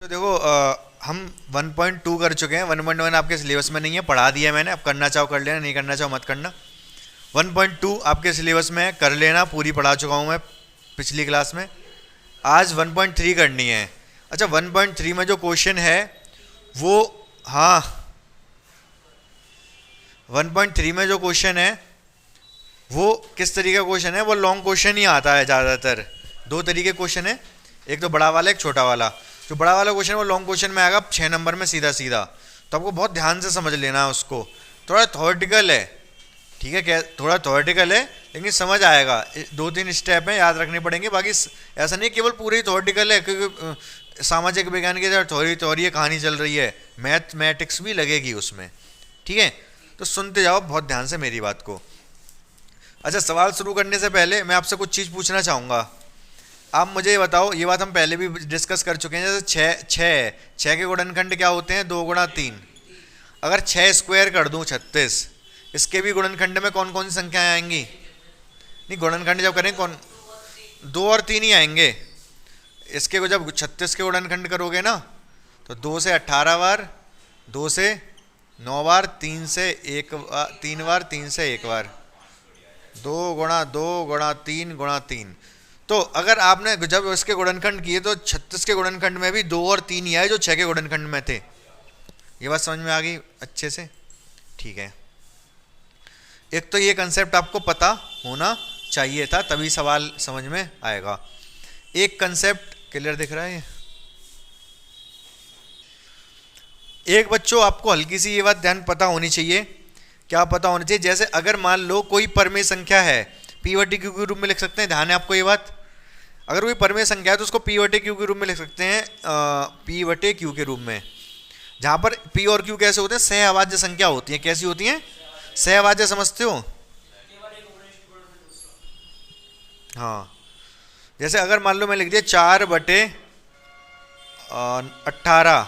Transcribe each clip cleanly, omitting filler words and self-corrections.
तो देखो हम 1.2 कर चुके हैं। 1.1 आपके सिलेबस में नहीं है, पढ़ा दिया मैंने। अब करना चाहो कर लेना, नहीं करना चाहो मत करना। 1.2 आपके सिलेबस में है, कर लेना, पूरी पढ़ा चुका हूँ मैं पिछली क्लास में। आज 1.3 करनी है। अच्छा, 1.3 में जो क्वेश्चन है वो, हाँ, 1.3 में जो क्वेश्चन है वो किस तरीके का क्वेश्चन है? वो लॉन्ग क्वेश्चन ही आता है ज़्यादातर। दो तरीके क्वेश्चन है, एक तो बड़ा वाला, एक छोटा वाला। जो बड़ा वाला क्वेश्चन है वो लॉन्ग क्वेश्चन में आएगा 6 नंबर में सीधा सीधा। तो आपको बहुत ध्यान से समझ लेना है उसको। थोड़ा थ्योरेटिकल है, ठीक है, क्या थोड़ा थ्योरेटिकल है, लेकिन समझ आएगा। 2-3 स्टेप हैं, याद रखने पड़ेंगे। बाकी ऐसा नहीं केवल पूरे ही थ्योरेटिकल है, क्योंकि सामाजिक विज्ञान की थ्योरी थ्योरी कहानी चल रही है, मैथमेटिक्स भी लगेगी उसमें, ठीक है। तो सुनते जाओ बहुत ध्यान से मेरी बात को। अच्छा, सवाल शुरू करने से पहले मैं आपसे कुछ चीज़ पूछना चाहूँगा। आप मुझे ये बताओ, ये बात हम पहले भी डिस्कस कर चुके हैं। जैसे छः के गुणनखंड क्या होते हैं? 2 गुणा 3। अगर 6 स्क्वायर कर दूं 36, इसके भी गुणनखंड में कौन कौन सी संख्याएं आएंगी? नहीं, गुणनखंड जब करें कौन, 2 और 3 ही आएंगे। इसके को जब 36 के गुणनखंड करोगे ना, तो 2 से 18 बार, 2 से 9 बार, 3 से 1 3 बार, 3 से 1 बार, 2 गुणा 2 गुणा 3 गुणा 3। तो अगर आपने जब इसके गुणनखंड किए तो 36 के गुणनखंड में भी 2 और 3 ही आए जो 6 के गुणनखंड में थे। ये बात समझ में आ गई अच्छे से? ठीक है। एक तो ये कंसेप्ट आपको पता होना चाहिए था, तभी सवाल समझ में आएगा। एक कंसेप्ट क्लियर दिख रहा है? एक बच्चों, आपको हल्की सी ये बात ध्यान पता होनी चाहिए। क्या पता होना चाहिए? जैसे अगर मान लो कोई परमेय संख्या है, पी बटे क्यू के रूप में लिख सकते हैं। ध्यान है आपको ये बात? अगर कोई परमेय संख्या है तो उसको पी बटे क्यू के रूप में लिख सकते हैं, पी बटे क्यू के रूप में। जहां पर पी और क्यू कैसे होते हैं? सहअभाज्य संख्या होती है। कैसी होती है? सहअभाज्य, समझते हो? हाँ, जैसे अगर मान लो मैं लिख दिया 4/18,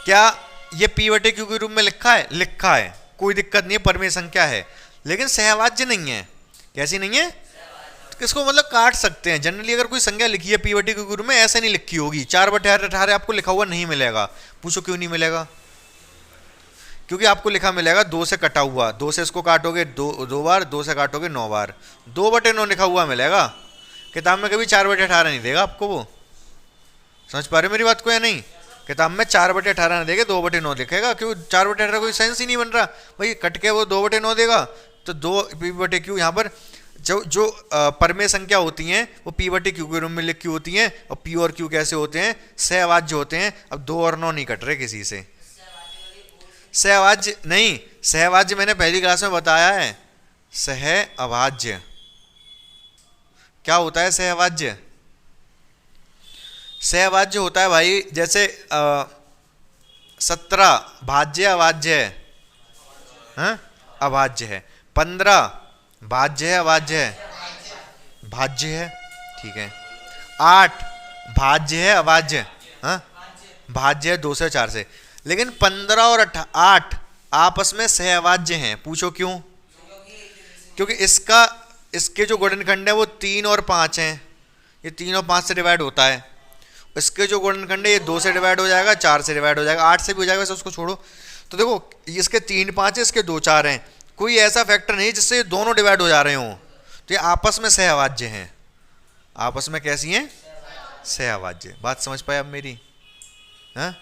क्या ये पी बटे क्यू के रूप में लिखा है? लिखा है, कोई दिक्कत नहीं है, परमेय संख्या है, लेकिन सहअभाज्य नहीं है। कैसी नहीं है? तो किसको मतलब काट सकते हैं। जनरली अगर कोई संख्या लिखी है पी बटे क्यू के रूप में, ऐसे नहीं लिखी होगी। 4/18 आपको लिखा हुआ नहीं मिलेगा। पूछो क्यों नहीं मिलेगा? क्योंकि आपको लिखा मिलेगा 2 से कटा हुआ। 2 से इसको काटोगे 2 बार, 2 से काटोगे 9 बार, 2/9 लिखा हुआ मिलेगा। किताब में कभी 4/18 नहीं देगा आपको वो। समझ पा रहे हो मेरी बात को या नहीं? किताब में 4/18 नहीं देगा, 2/9 लिखेगा। क्यों? 4/18 कोई सेंस ही नहीं बन रहा भाई, कट के वो 2/9 देगा। तो 2 पी बटे क्यू, यहाँ पर जो परमेय संख्या होती हैं वो पी बटे क्यू के रूप में लिखी होती हैं। और पी और क्यू कैसे होते हैं? सहअभाज्य होते हैं। अब 2 और 9 नहीं कट रहे किसी से। सहअभाज्य नहीं, सहअभाज्य मैंने पहली क्लास में बताया है। सहअभाज्य क्या होता है? सहअभाज्य, सहअभाज्य होता है भाई, जैसे 17 भाज्य अभाज्य है, हाँ? अभाज्य है। 15 भाज्य है अभाज्य है? भाज्य है, ठीक है। 8 भाज्य है अभाज्य? हाँ, भाज्य है 2 से 4 से। लेकिन 15 और 8 आपस में सहअभाज्य हैं। पूछो क्यों? क्योंकि इसके जो गुणनखंड है वो 3 और 5 हैं। ये 3 और 5 से डिवाइड होता है। इसके जो गुणनखंड है ये 2 से डिवाइड हो जाएगा, 4 से डिवाइड हो जाएगा, 8 से भी हो जाएगा, वैसे उसको छोड़ो। तो देखो, इसके 3-5 है, इसके 2-4 हैं। कोई ऐसा फैक्टर नहीं जिससे ये दोनों डिवाइड हो जा रहे हों। तो ये आपस में सहअभाज्य हैं। आपस में कैसी हैं? सहअभाज्य। बात समझ पाए अब मेरी? हाँ,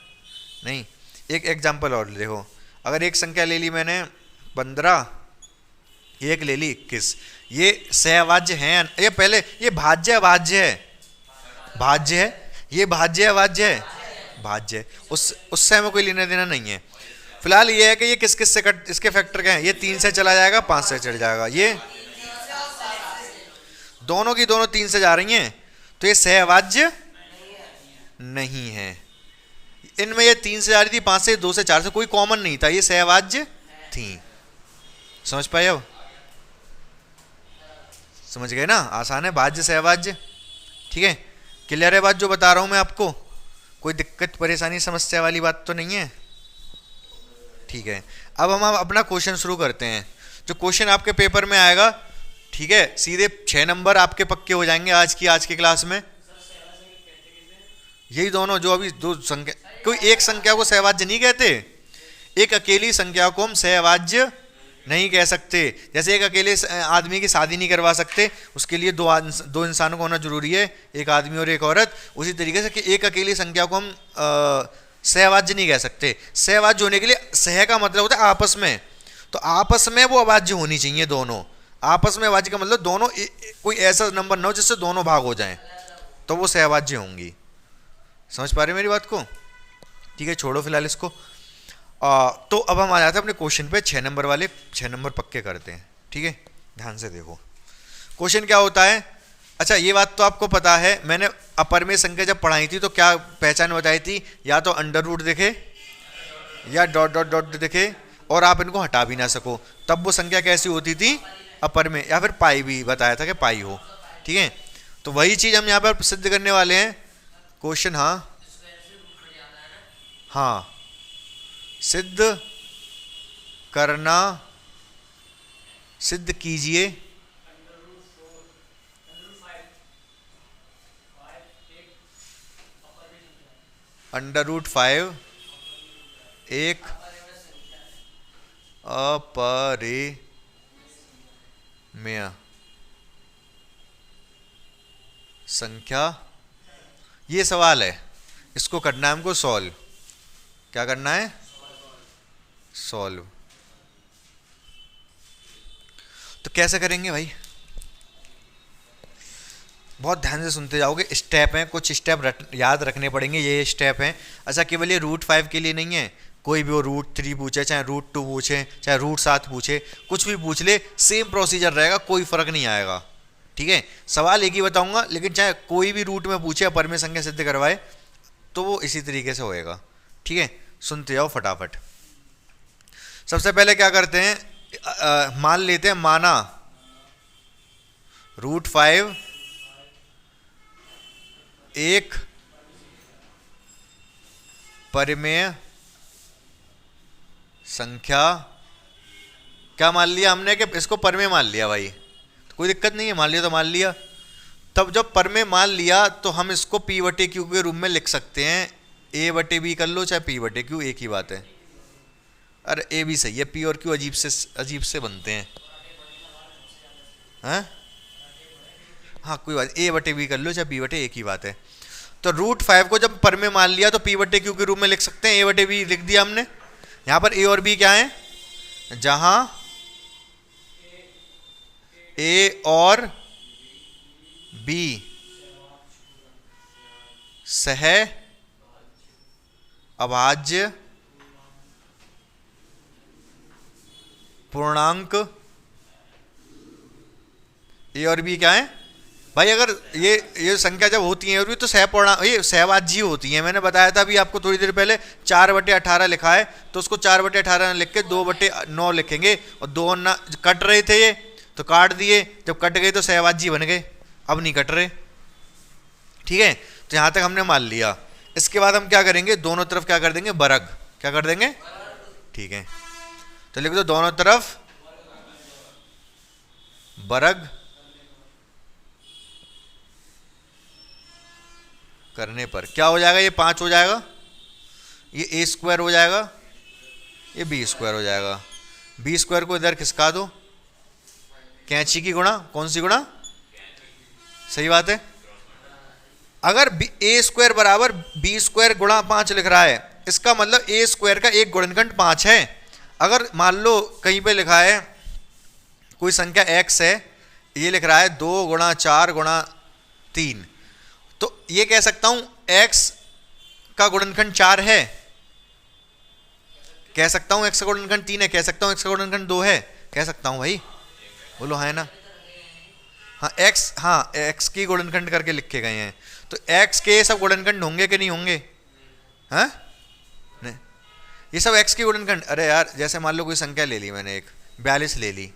नहीं। एक एग्जांपल और देखो। अगर एक संख्या ले ली मैंने 15, एक ले ली 21, ये सहअभाज्य हैं? ये पहले ये भाज्य अभाज्य है? भाज्य है। ये भाज्य अभाज्य है? भाज्य है। उससे हमें कोई लेना देना नहीं है। फिलहाल ये है कि ये किस किस से कट, इसके फैक्टर क्या है? ये 3 से चला जाएगा, 5 से चढ़ जाएगा। ये दोनों की दोनों 3 से जा रही हैं, तो ये सहअभाज्य नहीं है। इनमें ये 3 से जा रही थी, 5 से, 2 से, 4 से, कोई कॉमन नहीं था, ये सहअभाज्य थी। समझ पाए अब? समझ गए ना? आसान है, भाज्य सहअभाज्य। ठीक है, क्लियर है बात जो बता रहा हूं मैं आपको? कोई दिक्कत परेशानी समस्या वाली बात तो नहीं है? ठीक है, अब हम अपना क्वेश्चन शुरू करते हैं। जो क्वेश्चन आपके पेपर में आएगा, ठीक है, सीधे 6 नंबर आपके पक्के हो जाएंगे आज की क्लास में। यही दोनों जो अभी दो संख्या, कोई एक संख्या को सहवाज्य नहीं कहते। एक अकेली संख्या को हम सहवाज्य नहीं कह सकते। जैसे एक अकेले आदमी की शादी नहीं करवा सकते, उसके लिए दो इंसानों को होना जरूरी है, एक आदमी और एक औरत। उसी तरीके से कि एक अकेली संख्या को हम सहवाज्य नहीं कह सकते। सहवाज्य होने के लिए सह का मतलब होता है आपस में, तो आपस में वो अवाज्य होनी चाहिए दोनों। आपस में अवाज्य का मतलब दोनों कोई ऐसा नंबर ना हो जिससे दोनों भाग हो जाएं, तो वो सहवाज्य होंगी। समझ पा रहे मेरी बात को? ठीक है, छोड़ो फिलहाल इसको। तो अब हम आ जाते हैं अपने क्वेश्चन पे। 6 नंबर वाले 6 नंबर पक्के करते हैं। ठीक है, ध्यान से देखो क्वेश्चन क्या होता है। अच्छा, ये बात तो आपको पता है, मैंने अपर में संख्या जब पढ़ाई थी तो क्या पहचान बताई थी, या तो अंडर रूट दिखे या डॉट डॉट डॉट दिखे और आप इनको हटा भी ना सको, तब वो संख्या कैसी होती थी अपर में, या फिर पाई भी बताया था कि पाई हो। ठीक है, तो वही चीज़ हम यहाँ पर सिद्ध करने वाले हैं। क्वेश्चन हाँ सिद्ध करना, सिद्ध कीजिए √5 एक अपरिमेय संख्या। ये सवाल है, इसको करना है हमको सॉल्व। क्या करना है? सॉल्व। तो कैसे करेंगे भाई? बहुत ध्यान से सुनते जाओगे। स्टेप हैं, कुछ स्टेप याद रखने पड़ेंगे। ये स्टेप हैं। अच्छा, केवल ये √5 के लिए नहीं है, कोई भी वो √3 पूछे, चाहे √2 पूछे, चाहे √7 पूछे, कुछ भी पूछ ले, सेम प्रोसीजर रहेगा, कोई फर्क नहीं आएगा। ठीक है, सवाल एक ही बताऊंगा, लेकिन चाहे कोई भी रूट में पूछे, अपर में संख्या सिद्ध करवाए, तो वो इसी तरीके से होएगा। ठीक है, सुनते जाओ फटाफट। सबसे पहले क्या करते हैं, मान लेते हैं, माना √5 एक परिमेय संख्या। क्या मान लिया हमने कि इसको परमेय मान लिया भाई, तो कोई दिक्कत नहीं है, मान लिया तो मान लिया। तब जब परमेय मान लिया तो हम इसको P/Q के रूप में लिख सकते हैं। A/B कर लो चाहे P/Q, एक ही बात है। अरे A भी सही है, P और Q अजीब से बनते हैं। हाँ कोई बात, A/B कर लो चाहे P/, एक ही बात है। तो √5 को जब परमेय मान लिया तो P/Q के रूप में लिख सकते हैं। A/B लिख दिया हमने। यहां पर A और B क्या है, जहां A और B सह अभाज्य पूर्णांक। A और B क्या है भाई? अगर ये संख्या जब होती है और भी तो ये सहवाज्य होती है। मैंने बताया था अभी आपको थोड़ी देर पहले, 4/18 लिखा है तो उसको 4/18 लिख के 2/9 लिखेंगे, और 2 ना कट रहे थे ये तो काट दिए, जब कट गए तो सहवाज्य बन गए, अब नहीं कट रहे। ठीक है, तो यहां तक हमने मान लिया। इसके बाद हम क्या करेंगे, दोनों तरफ क्या कर देंगे, वर्ग। क्या कर देंगे? ठीक है, तो लिख दो दोनों तरफ वर्ग करने पर क्या हो जाएगा, ये 5 हो जाएगा, ये A² हो जाएगा, ये B² हो जाएगा। B² को इधर खिसका दो, कैंची की गुणा, कौन सी गुणा? सही बात है। अगर A² बराबर B² गुणा 5 लिख रहा है, इसका मतलब A² का एक गुणनखंड 5 है। अगर मान लो कहीं पे लिखा है कोई संख्या x है, ये लिख रहा है 2 गुणा 4 गुणा 3, तो ये कह सकता हूं x का गुणनखंड 4 है, कह सकता हूं x का गुणनखंड 3 है, कह सकता हूं x का गुणनखंड 2 है, कह सकता हूं भाई, बोलो है ना? हाँ x की गुणनखंड करके लिखे गए हैं, तो x के सब गुणनखंड होंगे कि नहीं होंगे? हाँ नहीं, ये सब x की गुणनखंड। अरे यार, जैसे मान लो कोई संख्या ले ली मैंने, एक 42 ले ली,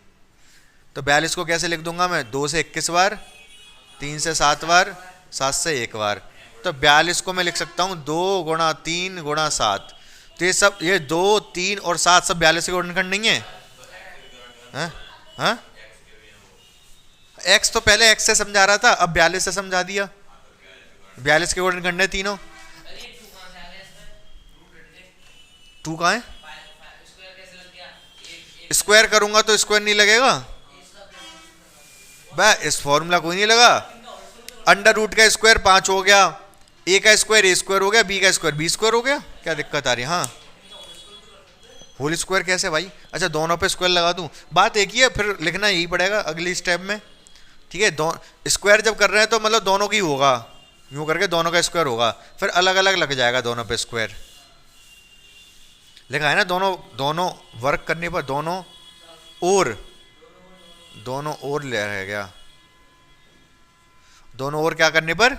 तो 42 को कैसे लिख दूंगा मैं? 2 से 21 बार, 3 से 7 बार, 7 से 1 बार। तो 42 को मैं लिख सकता हूँ 2 गुणा 3 गुणा 7। तो ये सब, ये 2, 3 और 7 सब 42 के गुणनखंड नहीं है? हाँ? x तो पहले x से समझा रहा था, अब 42 से समझा दिया। 42 के गुणनखंड है तीनों। टू कहाँ है? स्क्वायर करूंगा तो स्क्वायर नहीं लगेगा भाई, इस फॉर्मूला कोई नहीं लगा। अंडर रूट का स्क्वायर 5 हो गया, ए का स्क्वायर ए स्क्वायर हो गया, बी का स्क्वायर बी स्क्वायर हो गया, क्या दिक्कत आ रही है? हाँ, होल स्क्वायर कैसे भाई? अच्छा दोनों पे स्क्वायर लगा दूं, बात एक ही है, फिर लिखना यही पड़ेगा अगली स्टेप में। ठीक है, दो स्क्वायर जब कर रहे हैं तो मतलब दोनों की होगा, यूं करके दोनों का स्क्वायर होगा, फिर अलग अलग लग जाएगा दोनों पे स्क्वायर। लिखा है ना, दोनों दोनों वर्क करने पर दोनों ओर ले रह गया, दोनों ओर क्या करने पर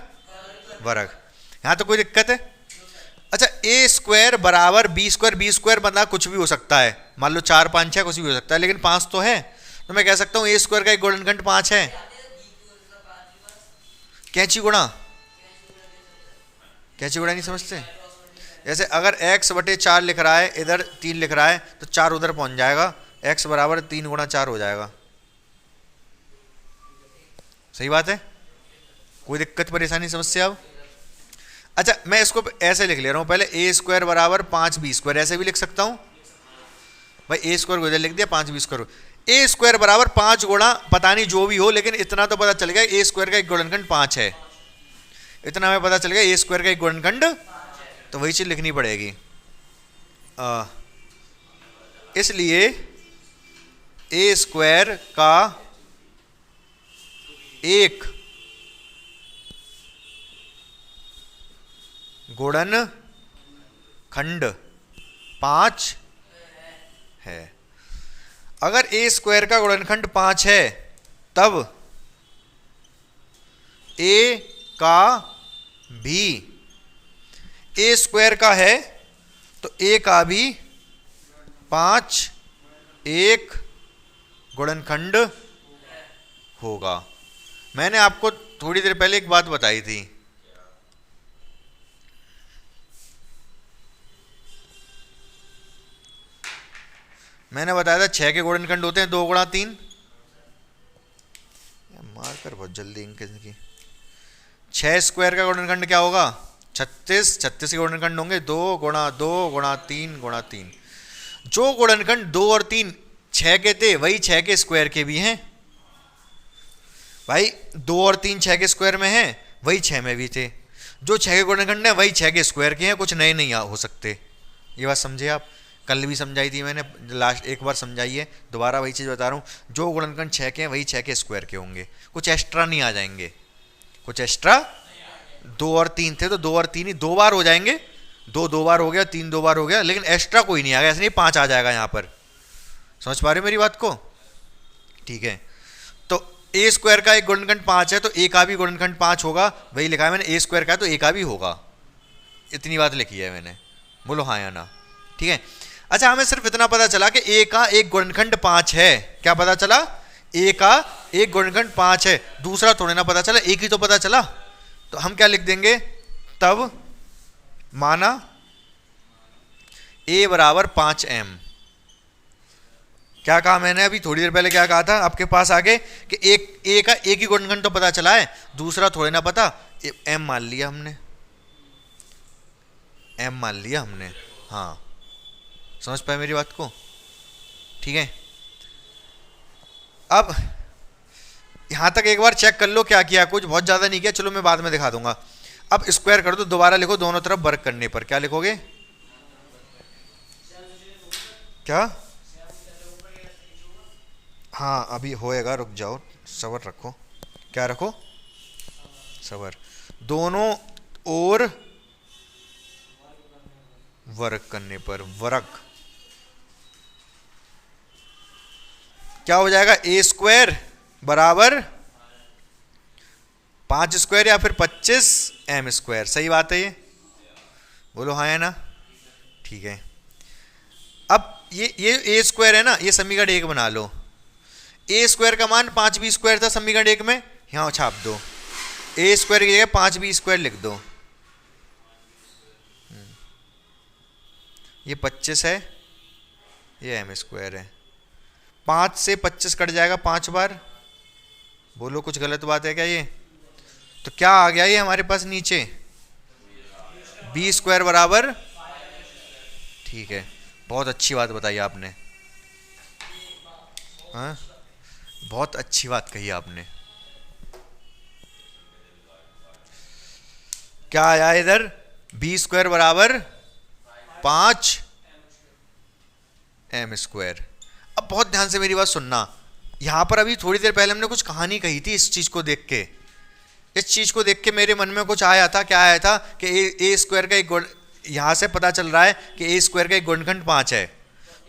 वर्ग। यहां तो कोई दिक्कत है? अच्छा ए स्क्वायर बराबर बी स्क्वायर मतलब कुछ भी हो सकता है, मान लो 4 5 6 कुछ भी हो सकता है, लेकिन 5 तो है, तो मैं कह सकता हूं ए स्क्वायर का एक गुणनखंड 5 है। कैंची गुणा नहीं समझते? जैसे अगर x बटे 4 लिख रहा है, इधर 3 लिख रहा है, तो 4 उधर पहुंच जाएगा, x बराबर 3 गुणा 4 हो जाएगा। सही बात है? कोई दिक्कत परेशानी समस्या? अब अच्छा मैं इसको ऐसे लिख ले रहा हूं, पहले ए स्क्वायर बराबर 5 बी स्क्वायर, ऐसे भी लिख सकता हूं भाई, ए स्क्वायर को इधर लिख दिया, 5 बी स्क्वायर, ए स्क्वायर बराबर 5 गुणा पता नहीं जो भी हो, लेकिन इतना तो पता चल गया ए स्क्वायर का एक गुणनखंड 5 है, इतना हमें पता चल गया ए स्क्वायर का एक गुणनखंड, तो वही चीज लिखनी पड़ेगी। इसलिए ए स्क्वायर का एक गुणनखंड 5 है। अगर ए स्क्वायर का गुणनखंड 5 है तब ए का भी ए स्क्वायर का है, तो ए का भी 5 एक गुणनखंड होगा। मैंने आपको थोड़ी देर पहले एक बात बताई थी, मैंने बताया था 6 के गुणनखंड होते हैं 2 गुणा 3, मारकर बहुत जल्दी इनकी 6 स्क्वायर का गुणनखंड क्या होगा? 36, 36 के गुणनखंड होंगे 2 गुणा 2 गुणा 3 गुणा 3। जो गुणनखंड 2 और 3 6 के थे वही 6 के स्क्वायर के भी हैं भाई, 2 और 3 6 के स्क्वायर में हैं, वही 6 में भी थे। जो 6 के गुणनखंड है वही 6 के स्क्वायर के हैं, कुछ नए नहीं हो सकते। ये बात समझे आप? कल भी समझाई थी मैंने, लास्ट एक बार समझाई है, दोबारा वही चीज़ बता रहा हूँ। जो गुणनखंड 6 के हैं वही 6 के स्क्वायर के होंगे, कुछ एक्स्ट्रा नहीं आ जाएंगे, कुछ एक्स्ट्रा। 2 और 3 थे तो 2 और 3 ही 2 बार हो जाएंगे, 2 बार हो गया, 3 2 बार हो गया, लेकिन एक्स्ट्रा कोई नहीं आ गया, ऐसे नहीं 5 आ जाएगा यहाँ पर। समझ पा रहे मेरी बात को? ठीक है, तो ए स्क्वायर का एक गुणनखंड 5 है तो ए का भी गुणनखंड 5 होगा, वही लिखा है मैंने, ए स्क्वायर का तो ए का भी होगा, इतनी बात लिखी है मैंने, बोलो हाँ या ना? ठीक है। अच्छा हमें सिर्फ इतना पता चला कि ए का एक गुणनखंड 5 है, क्या पता चला? ए का एक गुणनखंड 5 है, दूसरा थोड़े ना पता चला, एक ही तो पता चला, तो हम क्या लिख देंगे तब? माना ए बराबर 5m। क्या कहा मैंने अभी थोड़ी देर पहले, क्या कहा था आपके पास आगे कि एक ए का एक ही गुणनखंड तो पता चला है, दूसरा थोड़े ना पता, m मान लिया हमने, m मान लिया हमने। हाँ समझ पाए मेरी बात को? ठीक है, अब यहां तक एक बार चेक कर लो क्या किया, कुछ बहुत ज्यादा नहीं किया, चलो मैं बाद में दिखा दूंगा। अब स्क्वायर कर दो, दोबारा लिखो दोनों तरफ वर्ग करने पर, क्या लिखोगे? क्या? हाँ अभी होएगा, रुक जाओ, सबर रखो। क्या रखो? सबर। दोनों ओर वर्ग करने पर वर्ग क्या हो जाएगा? ए स्क्वायर बराबर 5 स्क्वायर या फिर 25 एम स्क्वायर। सही बात है ये? बोलो हाँ या ना? ठीक है। अब ये ए स्क्वायर है ना, ये समीकरण 1 बना लो। ए स्क्वायर का मान 5b स्क्वायर था समीकरण 1 में, यहाँ छाप दो, ए स्क्वायर की जगह 5b स्क्वायर लिख दो। ये 25 है, ये एम स्क्वायर है, 5 से 25 कट जाएगा 5 बार। बोलो कुछ गलत बात है क्या ये? तो क्या आ गया ये हमारे पास नीचे? बी स्क्वायर बराबर, ठीक है। बहुत अच्छी बात बताई आपने। हाँ, बहुत अच्छी बात कही आपने। क्या आया इधर? बी स्क्वायर बराबर 5 एम स्क्वायर। अब बहुत ध्यान से मेरी बात सुनना, यहां पर अभी थोड़ी देर पहले हमने कुछ कहानी कही थी इस चीज को देख के। इस चीज को देख के मेरे मन में कुछ आया था। क्या आया था कि ए स्क्वायर का एक गुण, यहां से पता चल रहा है कि ए स्क्वायर का एक गुणनखंड 5 है,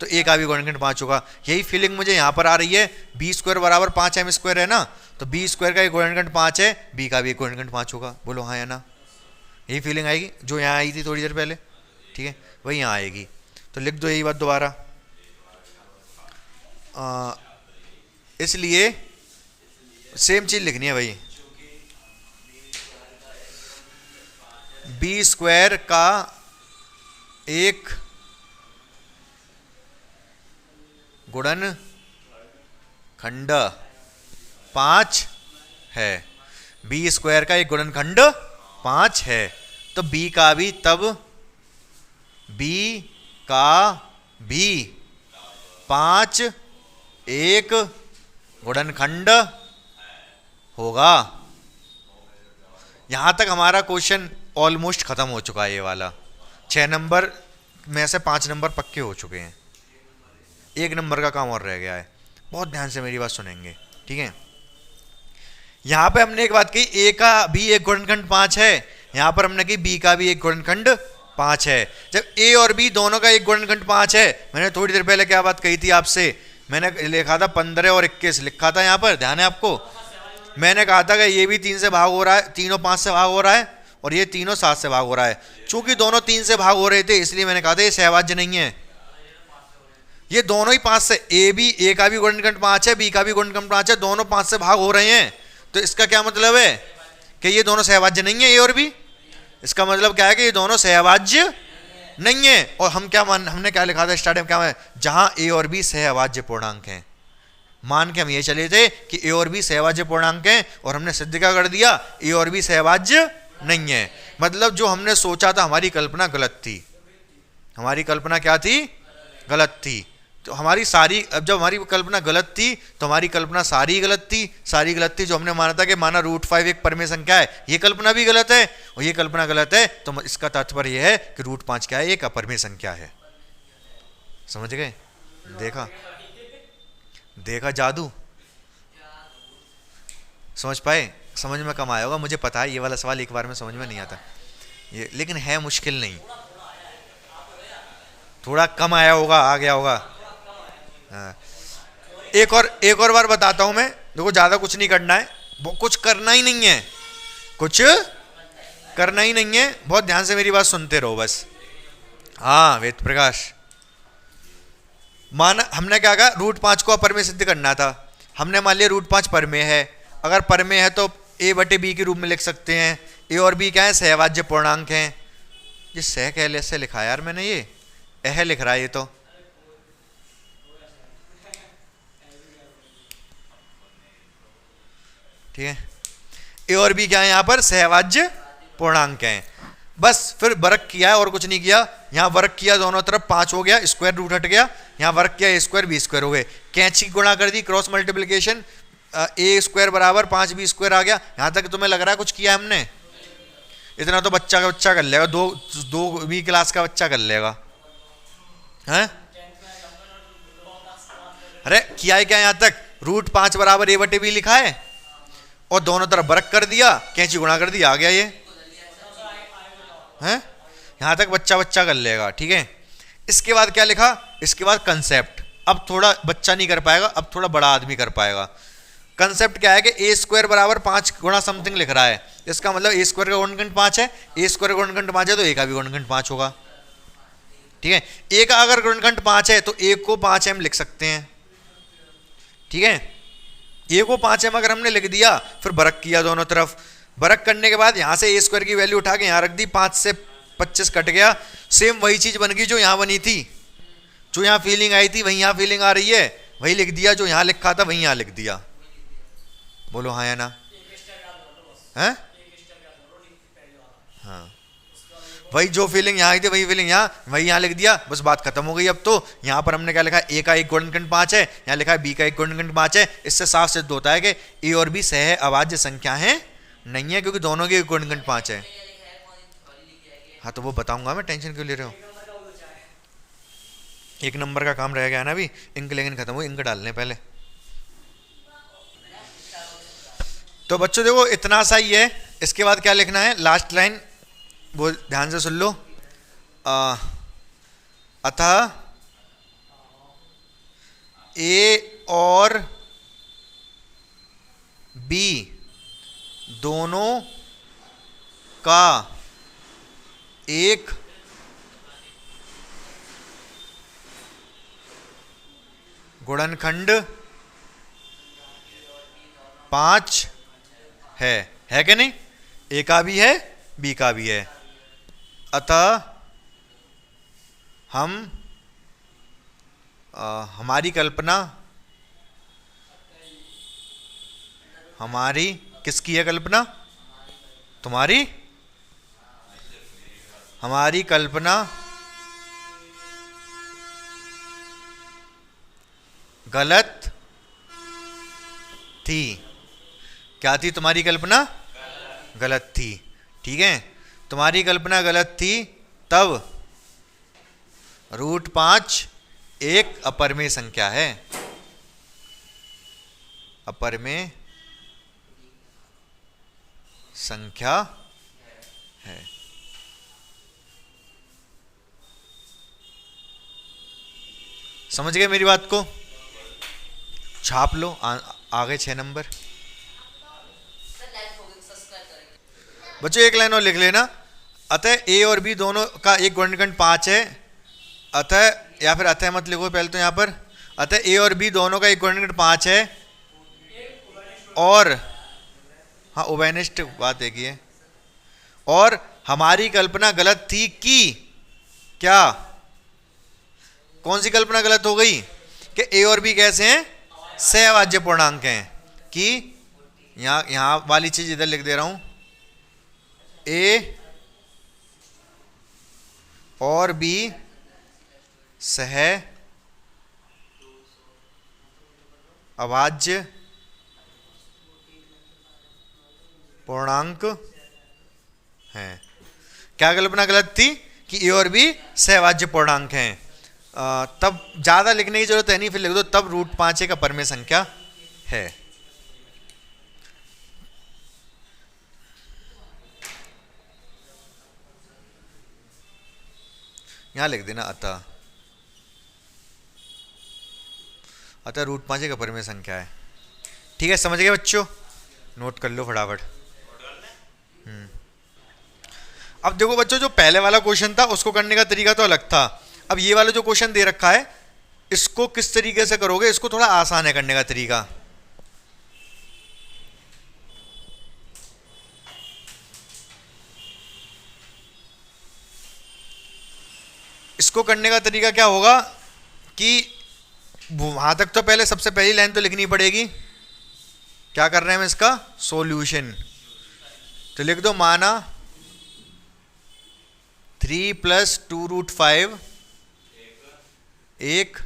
तो ए का भी गुणनखंड 5 होगा। यही फीलिंग मुझे यहां पर आ रही है। बी स्क्वायर बराबर 5 एम स्क्वायर है ना, तो बी स्क्वायर का एक गुणनखंड 5 है, बी का भी एक गुणनखंड 5 होगा। बोलो हाँ या ना? यही फीलिंग आएगी जो यहाँ आई थी थोड़ी देर पहले, ठीक है, वही यहाँ आएगी। तो लिख दो यही बात दोबारा। इसलिए सेम चीज लिखनी है भाई। बी स्क्वायर का एक गुणनखंड 5 है, बी स्क्वायर का एक गुणनखंड 5 है, तो बी का भी तब बी का भी 5 एक गुणनखंड होगा। यहां तक हमारा क्वेश्चन ऑलमोस्ट खत्म हो चुका है। ये वाला 6 नंबर में से 5 नंबर पक्के हो चुके हैं, 1 नंबर का काम और रह गया है। बहुत ध्यान से मेरी बात सुनेंगे, ठीक है। यहां पे हमने एक बात कही, ए का भी एक गुणनखंड 5 है, यहां पर हमने कही बी का भी एक गुणनखंड 5 है। जब ए और बी दोनों का एक गुणनखंड 5 है, मैंने थोड़ी देर पहले क्या बात कही थी आपसे, मैंने लिखा था 15 और 21 लिखा था यहां पर, ध्यान है आपको? मैंने कहा था कि ये भी 3 से भाग हो रहा है, तीनों 5 से भाग हो रहा है, और ये तीनों 7 से भाग हो रहा है। चूंकि दोनों 3 से भाग हो रहे थे, इसलिए मैंने कहा था ये सहभाज्य नहीं है। ये दोनों ही 5 से, ए का भी गुणनखंड 5 है, बी का भी गुणनखंड 5 है, दोनों 5 से भाग हो रहे हैं। तो इसका क्या मतलब है कि ये दोनों सहभाज्य नहीं है, ए और बी। इसका मतलब क्या है कि ये दोनों सहभाज्य नहीं है। और हम क्या हमने क्या लिखा था स्टार्टिंग में, क्या है? जहां ए और बी सहभाज्य पूर्णांक हैं, मान के हम ये चले थे कि ए और बी सहभाज्य पूर्णांक हैं, और हमने सिद्ध क्या कर दिया? ए और बी सहभाज्य नहीं है। मतलब जो हमने सोचा था, हमारी कल्पना गलत थी। हमारी कल्पना क्या थी? गलत थी। तो हमारी सारी, अब जब हमारी कल्पना गलत थी तो हमारी कल्पना सारी गलत थी। सारी गलत थी। जो हमने माना था कि माना √5 एक परमेय संख्या है, ये कल्पना भी गलत है, और ये कल्पना गलत है, तो इसका तात्पर्य यह है कि √5 क्या है? एक अपरमेय संख्या है। समझ गए? देखा देखा जादू? समझ पाए? समझ में कम आया होगा, मुझे पता है। ये वाला सवाल एक बार में समझ में नहीं आता ये, लेकिन है मुश्किल नहीं। थोड़ा कम आया होगा, आ गया होगा। हाँ। एक और बार बताता हूं मैं। देखो, ज्यादा कुछ नहीं करना है, कुछ करना ही नहीं है, कुछ करना ही नहीं है। बहुत ध्यान से मेरी बात सुनते रहो बस। हाँ वेद प्रकाश, माना हमने क्या कहा? √5 को अपरमेय सिद्ध करना था। हमने मान लिया √5 परमेय है। अगर परमेय है तो a/b के रूप में लिख सकते हैं। ए और बी क्या है? सहभाज्य पूर्णांक हैं। ये सह कैसे लिखा यार मैंने? ये एह लिख रहा है ये तो। ठीक है, ए और बी क्या है? यहां पर सहभाज्य पूर्णांक हैं। बस फिर वर्ग किया है और कुछ नहीं किया। यहां वर्ग किया, दोनों तरफ 5 हो गया, स्क्वायर रूट हट गया। यहां वर्ग किया, ए स्क्वायर बी स्क्वायर हो गए। कैंची गुणा कर दी, क्रॉस मल्टीप्लिकेशन, ए स्क्वायर बराबर 5b स्क्वायर आ गया। यहां तक तुम्हें लग रहा है कुछ किया हमने? इतना तो बच्चा का बच्चा कर लेगा, दो क्लास का बच्चा कर लेगा। हैं? अरे किया है क्या? यहां तक √5 बराबर a/b लिखा है, और दोनों तरफ वर्ग कर दिया, कैंची गुणा कर दिया, आ गया ये। हैं? यहां तक बच्चा कर लेगा, ठीक है। इसके बाद क्या लिखा? इसके बाद कंसेप्ट। अब थोड़ा बच्चा नहीं कर पाएगा, अब थोड़ा बड़ा आदमी कर पाएगा। कंसेप्ट क्या है कि ए स्क्वायर बराबर 5 गुणा समथिंग लिख रहा है। इसका मतलब ए स्क्वायर का गुणनखंड 5 है, ए स्क्वायर का गुणनखंड 5 है, तो ए का भी गुणनखंड 5 होगा। ठीक है, ए का अगर गुणनखंड 5 है तो ए को 5m लिख सकते हैं। ठीक है, ए को 5m अगर हमने लिख दिया, फिर वर्ग किया दोनों तरफ। वर्ग करने के बाद यहां से ए स्क्वायर की वैल्यू उठा के यहां रख दी, 5 से 25 कट गया। सेम वही चीज बन गई जो यहां बनी थी। जो यहां फीलिंग आई थी वही यहां फीलिंग आ रही है, वही लिख दिया। जो यहां लिखा था वही यहां लिख दिया। बोलो हाँ या ना? हैं? हाँ, वही जो फीलिंग यहाँ आई थी वही फीलिंग यहाँ, वही यहाँ लिख दिया, बस बात खत्म हो गई। अब तो यहाँ पर हमने क्या लिखा है, ए का एक गुणनखंड 5 है, यहाँ लिखा है बी का एक गुणनखंड 5 है। इससे साफ सिद्ध होता है कि ए और बी सह अभाज्य संख्या है नहीं है, क्योंकि दोनों के गुणनखंड 5 है। हाँ तो वो बताऊंगा मैं, टेंशन क्यों ले रहे हो। एक नंबर का काम रह गया ना अभी, इंक लेकिन खत्म हो, इंक डालने पहले। तो बच्चों देखो इतना सा ही है, इसके बाद क्या लिखना है, लास्ट लाइन वो ध्यान से सुन लो। अतः ए और बी दोनों का एक गुणनखंड 5 है कि नहीं, ए का भी है बी का भी है। अतः हम हमारी कल्पना, हमारी किसकी है कल्पना, तुम्हारी, हमारी कल्पना गलत थी। क्या थी तुम्हारी कल्पना, गलत थी, ठीक है। तुम्हारी कल्पना गलत थी, तब √5 एक अपरिमेय संख्या है, अपरिमेय संख्या है। समझ गए मेरी बात को, छाप लो। आ गए 6 नंबर। बच्चों एक लाइन और लिख लेना, अतः ए और बी दोनों का एक गुणनखंड 5 है। अतः, या फिर अतः मत लिखो पहले तो यहाँ पर, अतः ए और बी दोनों का एक गुणनखंड 5 है और, हाँ उभयनिष्ठ बात एक ही है, और हमारी कल्पना गलत थी कि, क्या, कौन सी कल्पना गलत हो गई, कि ए और बी कैसे हैं, सहअभाज्य पूर्णांक हैं। कि यहाँ वाली चीज इधर लिख दे रहा हूं, ए और बी सह अभाज्य पूर्णांक हैं। क्या कल्पना गलत थी, कि ए और बी सहअभाज्य पूर्णांक हैं। तब ज्यादा लिखने की जरूरत है नहीं, फिर लिख दो तब √5 एक अपरिमेय संख्या है। यहां लिख देना अतः, अतः √5 एक अपरिमेय संख्या है। ठीक है, समझ गए बच्चों, नोट कर लो फटाफट। अब देखो बच्चों, जो पहले वाला क्वेश्चन था उसको करने का तरीका तो अलग था। अब ये वाला जो क्वेश्चन दे रखा है, इसको किस तरीके से करोगे, इसको थोड़ा आसान है करने का तरीका। इसको करने का तरीका क्या होगा कि वहां तक तो पहले सबसे पहली लाइन तो लिखनी पड़ेगी। क्या कर रहे हैं हम इसका सॉल्यूशन, तो लिख दो माना 3 + 2√5 एक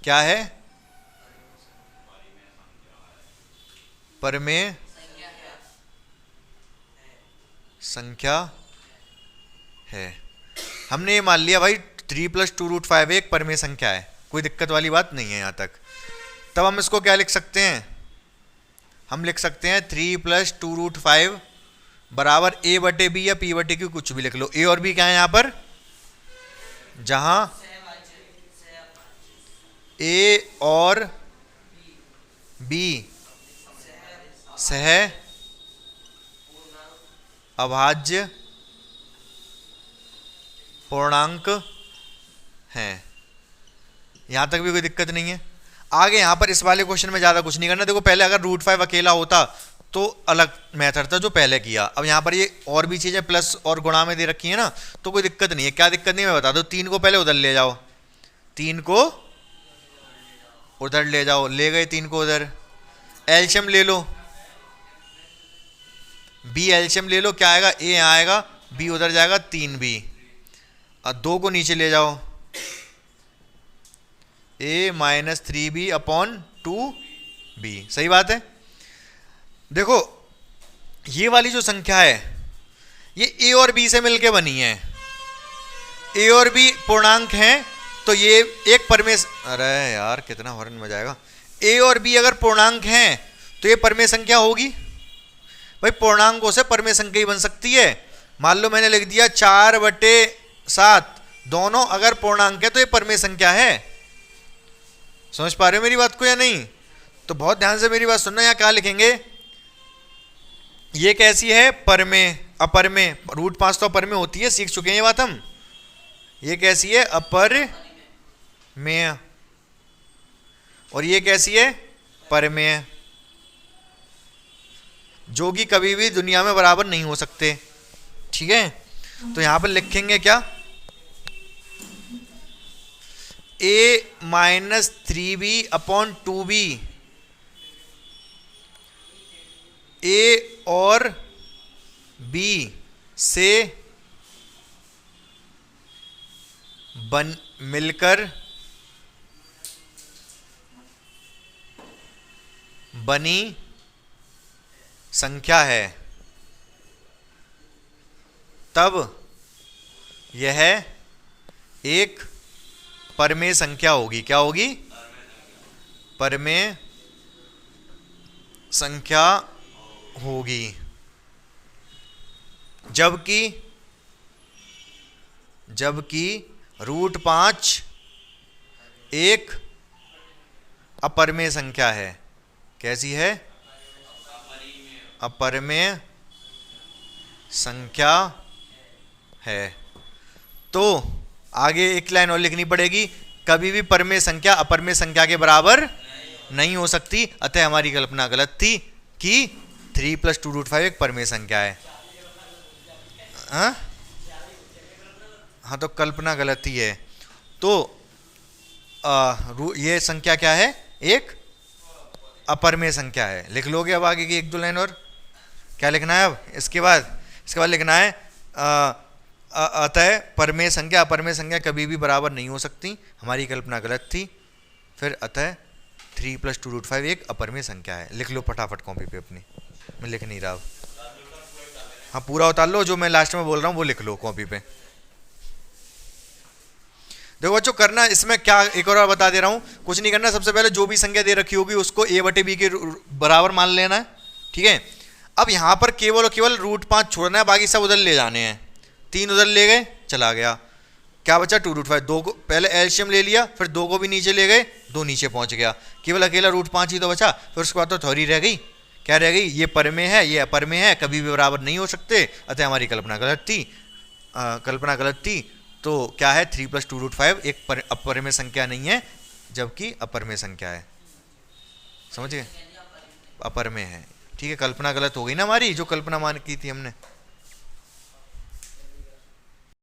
क्या है, परिमेय संख्या है। हमने ये मान लिया भाई 3 + 2√5 एक परिमेय संख्या है, कोई दिक्कत वाली बात नहीं है यहां तक। तब हम इसको क्या लिख सकते हैं, हम लिख सकते हैं 3 + 2√5 बराबर a/b या p/q, कुछ भी लिख लो। ए और बी क्या है यहां पर, जहां ए और बी सह अभाज्य पूर्णांक हैं। यहां तक भी कोई दिक्कत नहीं है। आगे यहां पर इस वाले क्वेश्चन में ज्यादा कुछ नहीं करना। देखो पहले अगर √5 अकेला होता तो अलग मेथड था जो पहले किया। अब यहां पर ये और भी चीजें प्लस और गुणा में दे रखी है ना, तो कोई दिक्कत नहीं है। क्या दिक्कत नहीं है मैं बता दो, 3 को पहले उधर ले जाओ, 3 को उधर ले जाओ, ले गए 3 को उधर, एलसीएम ले लो, बी एलसीएम ले लो, क्या आएगा, ए यहाँ आएगा बी उधर जाएगा 3b, और 2 को नीचे ले जाओ, a minus 3b upon 2b। सही बात है। देखो ये वाली जो संख्या है ये a और b से मिलके बनी है, a और b पूर्णांक हैं तो ये एक परमेय, अरे यार कितना हॉर्न बजाएगा, a और b अगर पूर्णांक हैं तो ये परमेय संख्या होगी। भाई पूर्णांकों से परमेय संख्या ही बन सकती है। मान लो मैंने लिख दिया 4/7, दोनों अगर पूर्णांक है तो ये परमेय संख्या है। समझ पा रहे हो मेरी बात को या नहीं? तो बहुत ध्यान से मेरी बात सुनना। यहाँ क्या लिखेंगे, ये कैसी है, परमेय, अपरमेय। √5 तो अपरमेय होती है, सीख चुके हैं ये बात हम। ये कैसी है, अपरमेय, और ये कैसी है, परमेय, जो कि कभी भी दुनिया में बराबर नहीं हो सकते। ठीक है, तो यहां पर लिखेंगे क्या, a minus 3b upon 2b, a और b से मिलकर बनी संख्या है, तब यह एक परमेय संख्या होगी। क्या होगी, परमेय संख्या होगी। जबकि √5 एक अपरमेय संख्या है। कैसी है, अपरमेय संख्या है। तो आगे एक लाइन और लिखनी पड़ेगी, कभी भी परमेय संख्या अपरमेय संख्या के बराबर नहीं हो सकती। अतः हमारी कल्पना गलत थी कि 3 + 2√5 एक परमेय संख्या है। हाँ तो कल्पना गलत ही है। तो ये संख्या क्या है, एक अपरमेय संख्या है। लिख लोगे अब आगे की 1-2 लाइन और? क्या लिखना है अब इसके बाद लिखना है अतः परमेय संख्या अपरमेय संख्या कभी भी बराबर नहीं हो सकती, हमारी कल्पना गलत थी। फिर अतः 3 + 2√5 एक अपरमेय संख्या है। लिख लो फटाफट कॉपी पे अपनी, मैं लिख नहीं रहा अब। हाँ पूरा उतार लो, जो मैं लास्ट में बोल रहा हूँ वो लिख लो कॉपी पे। देखो बच्चों करना इसमें क्या, एक और बता दे रहा हूँ, कुछ नहीं करना। सबसे पहले जो भी संख्या दे रखी होगी उसको a/b के बराबर मान लेना है। ठीक है, अब यहाँ पर केवल और केवल √5 छोड़ना है, बाकी सब उधर ले जाने हैं। 3 उधर ले गए, चला गया, क्या बचा 2√5। 2 को पहले एलसीएम ले लिया, फिर 2 को भी नीचे ले गए, 2 नीचे पहुंच गया, केवल अकेला √5 ही तो बचा। फिर उसके बाद तो थ्योरी रह गई। क्या रह गई, ये परमेय है ये अपरमेय है, कभी भी बराबर नहीं हो सकते। अतः हमारी कल्पना गलत थी। तो क्या है, 3 + 2√5 एक अपरमेय संख्या नहीं है, जबकि अपरमेय संख्या है। समझ गए, अपरमेय है। ठीक है, कल्पना गलत हो गई ना हमारी, जो कल्पना मान की थी हमने।